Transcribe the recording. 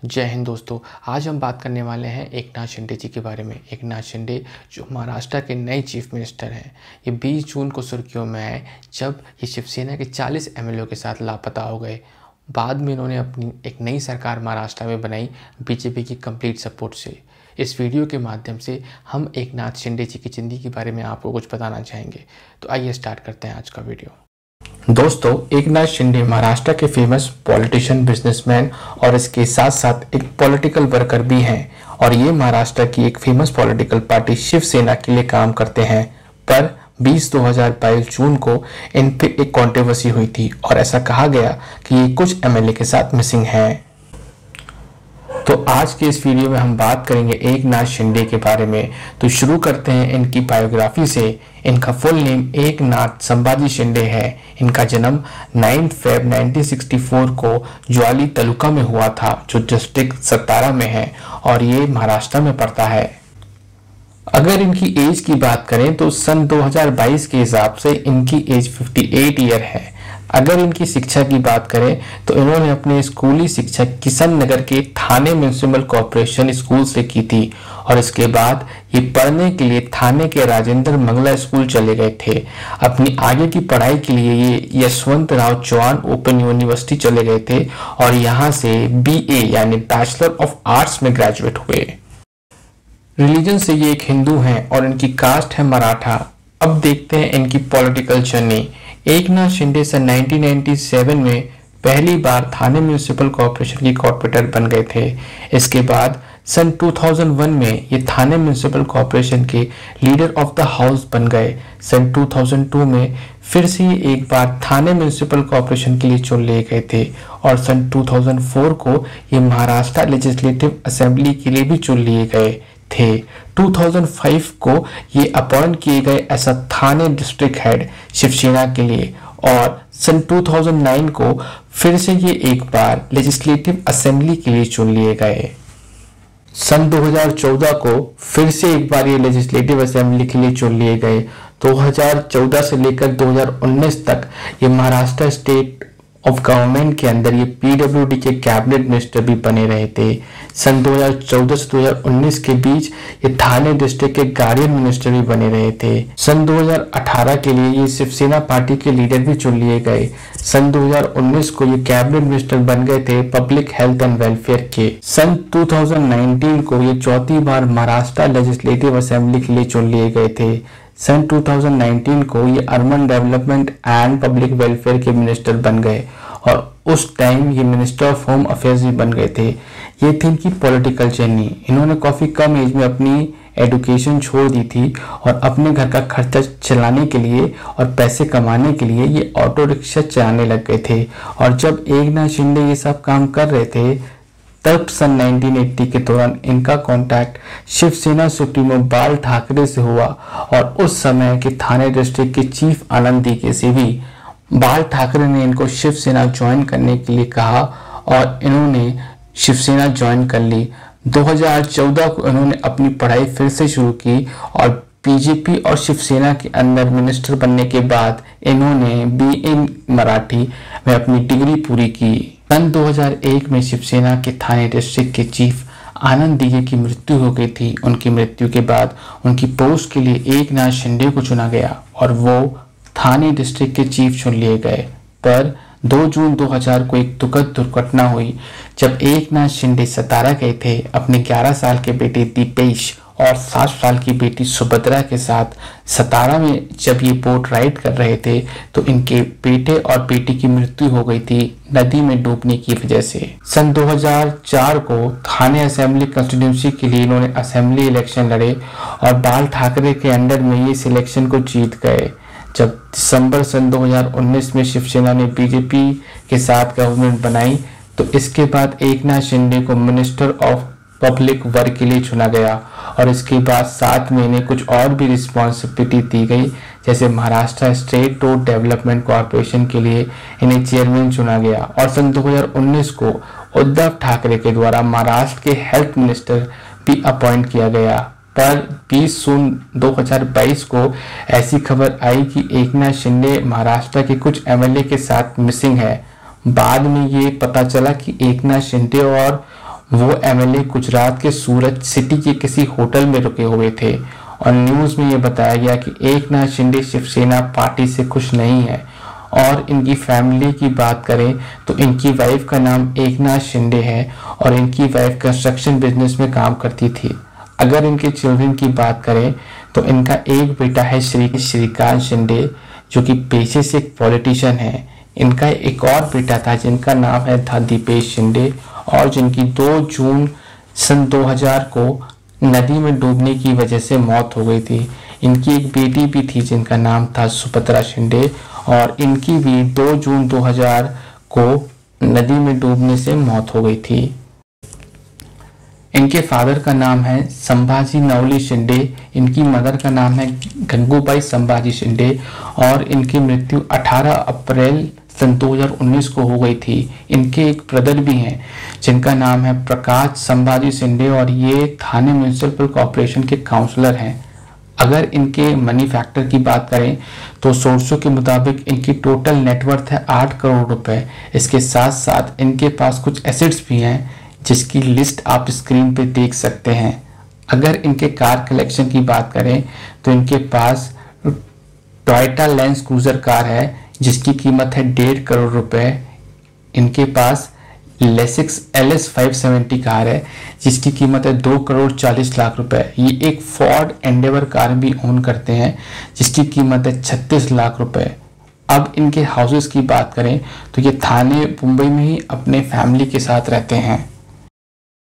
जय हिंद दोस्तों। आज हम बात करने वाले हैं एकनाथ शिंदे जी के बारे में। एकनाथ शिंदे जो महाराष्ट्र के नए चीफ मिनिस्टर हैं, ये 20 जून को सुर्खियों में आए जब ये शिवसेना के 40 एमएलए के साथ लापता हो गए। बाद में इन्होंने अपनी एक नई सरकार महाराष्ट्र में बनाई बीजेपी की कंप्लीट सपोर्ट से। इस वीडियो के माध्यम से हम एकनाथ शिंदे जी की ज़िंदगी के बारे में आपको कुछ बताना चाहेंगे। तो आइए स्टार्ट करते हैं आज का वीडियो। दोस्तों, एकनाथ शिंदे महाराष्ट्र के फेमस पॉलिटिशियन, बिजनेसमैन और इसके साथ साथ एक पॉलिटिकल वर्कर भी हैं और ये महाराष्ट्र की एक फेमस पॉलिटिकल पार्टी शिवसेना के लिए काम करते हैं। पर 2022 जून को इन पे एक कंट्रोवर्सी हुई थी और ऐसा कहा गया कि ये कुछ एमएलए के साथ मिसिंग हैं। तो आज के इस वीडियो में हम बात करेंगे एकनाथ शिंदे के बारे में। तो शुरू करते हैं इनकी बायोग्राफी से। इनका फुल नेम एकनाथ संभाजी शिंदे है। इनका जन्म 9 फरवरी 1964 को ज्वाली तालुका में हुआ था, जो डिस्ट्रिक्ट सतारा में है और ये महाराष्ट्र में पड़ता है। अगर इनकी एज की बात करें तो सन 2022 के हिसाब से इनकी एज 58 ईयर है। अगर इनकी शिक्षा की बात करें तो इन्होंने अपनी स्कूली शिक्षा किशन नगर के थाने म्यूनिसिपल कॉर्पोरेशन स्कूल से की थी और इसके बाद ये पढ़ने के लिए थाने के राजेंद्र मंगला स्कूल चले गए थे। अपनी आगे की पढ़ाई के लिए ये यशवंतराव चौहान ओपन यूनिवर्सिटी चले गए थे और यहाँ से BA यानी बैचलर ऑफ आर्ट्स में ग्रेजुएट हुए। रिलीजन से ये एक हिंदू हैं और इनकी कास्ट है मराठा। अब देखते हैं इनकी पॉलिटिकल जर्नी। एकनाथ शिंदे सन 1997 में पहली बार थाने म्यूनिसिपल कॉर्पोरेशन की कॉर्पोरेटर बन गए थे। इसके बाद सन 2001 में ये थाने म्यूनिसिपल कॉर्पोरेशन के लीडर ऑफ द हाउस बन गए। सन 2002 में फिर से ये एक बार थाने म्यूनिसिपल कॉर्पोरेशन के लिए चुन लिए गए थे और सन 2004 को ये महाराष्ट्र लेजिस्लेटिव असेंबली के लिए भी चुन लिए गए थे। 2005 को ये अपॉइंट किए गए ऐसा थाने डिस्ट्रिक्ट हेड शिवसेना के लिए और सन 2009 को फिर से ये एक बार लेजिस्लेटिव असेंबली के लिए चुन लिए गए। सन 2014 को फिर से एक बार ये लेजिस्लेटिव असेंबली के लिए चुन लिए गए। 2014 से लेकर 2019 तक ये महाराष्ट्र स्टेट ऑफ गवर्नमेंट के अंदर ये PWD के कैबिनेट मिनिस्टर भी बने रहे थे। सन 2014 से 2019 के बीच ये थाने डिस्ट्रिक्ट के गार्डियन मिनिस्टर भी बने रहे थे। सन 2018 के लिए ये शिवसेना पार्टी के लीडर भी चुन लिए गए। सन 2019 को ये कैबिनेट मिनिस्टर बन गए थे पब्लिक हेल्थ एंड वेलफेयर के। सन 2019 को ये चौथी बार महाराष्ट्र लेजिस्लेटिव असेंबली के लिए चुन लिए गए थे। सन 2019 को ये urban development and public welfare के मिनिस्टर बन गए और उस टाइम ये मिनिस्टर ऑफ होम अफेयर्स भी बन गए थे। ये थी इनकी पॉलिटिकल जर्नी। इन्होंने काफ़ी कम एज में अपनी एजुकेशन छोड़ दी थी और अपने घर का खर्चा चलाने के लिए और पैसे कमाने के लिए ये ऑटो रिक्शा चलाने लग गए थे। और जब एकनाथ शिंदे ये सब काम कर रहे थे तब सन 1980 के दौरान इनका कांटेक्ट शिवसेना सुप्रीमो बाल ठाकरे से हुआ और उस समय के थाने डिस्ट्रिक्ट के चीफ आनंद दीके से भी बाल ठाकरे ने इनको शिवसेना ज्वाइन करने के लिए कहा और इन्होंने शिवसेना ज्वाइन कर ली। 2014 को इन्होंने अपनी पढ़ाई फिर से शुरू की और बीजेपी और शिवसेना के अंदर मिनिस्टर बनने के बाद इन्होंने BA मराठी में अपनी डिग्री पूरी की। सन 2001 में शिवसेना के थाने डिस्ट्रिक्ट के चीफ आनंद दीगे की मृत्यु हो गई थी। उनकी मृत्यु के बाद उनकी पोस्ट के लिए एकनाथ शिंदे को चुना गया और वो थाने डिस्ट्रिक्ट के चीफ चुन लिए गए। पर 2 जून 2000 को एक दुखद दुर्घटना हुई जब एकनाथ शिंदे सतारा गए थे अपने 11 साल के बेटे दीपेश और 7 साल की बेटी सुभद्रा के साथ। सतारा में जब ये बोट राइड कर रहे थे तो इनके बेटे और बेटी की मृत्यु हो गई थी नदी में डूबने की वजह से। सन 2004 को थाने असेंबली कंस्टिट्यूंसी के लिए इन्होंने असेंबली इलेक्शन लड़े और बाल ठाकरे के अंडर में ये सिलेक्शन को जीत गए। जब दिसंबर सन 2019 में शिवसेना ने बीजेपी के साथ गवर्नमेंट बनाई तो इसके बाद एकनाथ शिंदे को मिनिस्टर ऑफ पब्लिक वर्क के लिए चुना गया और इसके बाद 7 महीने कुछ और भी रिस्पॉन्सिबिलिटी दी गई, जैसे Maharashtra state road development corporation के लिए इन्हें चेयरमैन चुना गया और सन 2019 को उद्धव ठाकरे के द्वारा महाराष्ट्र के हेल्थ मिनिस्टर भी अपॉइंट किया गया। पर 20 जून 2022 को ऐसी खबर आई कि एकनाथ शिंदे महाराष्ट्र के कुछ एमएलए के साथ मिसिंग है। बाद में ये पता चला कि एकनाथ शिंदे और वो एमएलए गुजरात के सूरत सिटी के किसी होटल में रुके हुए थे और न्यूज़ में ये बताया गया कि एकनाथ शिंदे शिवसेना पार्टी से खुश नहीं है। और इनकी फैमिली की बात करें तो इनकी वाइफ का नाम एकनाथ शिंदे है और इनकी वाइफ कंस्ट्रक्शन बिजनेस में काम करती थी। अगर इनके चिल्ड्रन की बात करें तो इनका एक बेटा है श्रीकांत शिंदे, जो कि पेशे से एक पॉलिटिशियन है। इनका एक और बेटा था जिनका नाम है था दीपेश शिंदे, और जिनकी 2 जून सन 2000 को नदी में डूबने की वजह से मौत हो गई थी। इनकी एक बेटी भी थी जिनका नाम था सुभद्रा शिंदे, और इनकी भी 2 जून 2000 को नदी में डूबने से मौत हो गई थी। इनके फादर का नाम है संभाजी नवली शिंदे, इनकी मदर का नाम है गंगूबाई संभाजी शिंदे, और इनकी मृत्यु 18 अप्रैल सन 2019 को हो गई थी। इनके एक ब्रदर भी हैं जिनका नाम है प्रकाश संभाजी शिंदे, और ये थाने म्यूनिसिपल कॉर्पोरेशन के काउंसलर हैं। अगर इनके मनी फैक्टर की बात करें तो सोर्सों के मुताबिक इनकी टोटल नेटवर्थ है 8 करोड़ रुपए। इसके साथ साथ इनके पास कुछ एसेट्स भी हैं जिसकी लिस्ट आप स्क्रीन पे देख सकते हैं। अगर इनके कार कलेक्शन की बात करें तो इनके पास टोयोटा लैंड क्रूजर कार है जिसकी कीमत है 1.5 करोड़ रुपए। इनके पास लेसिक्स LS 570 कार है जिसकी कीमत है 2 करोड़ 40 लाख रुपए। ये एक फोर्ड एंडेवर कार भी ओन करते हैं जिसकी कीमत है 36 लाख रुपए। अब इनके हाउसेस की बात करें तो ये थाने मुंबई में ही अपने फैमिली के साथ रहते हैं।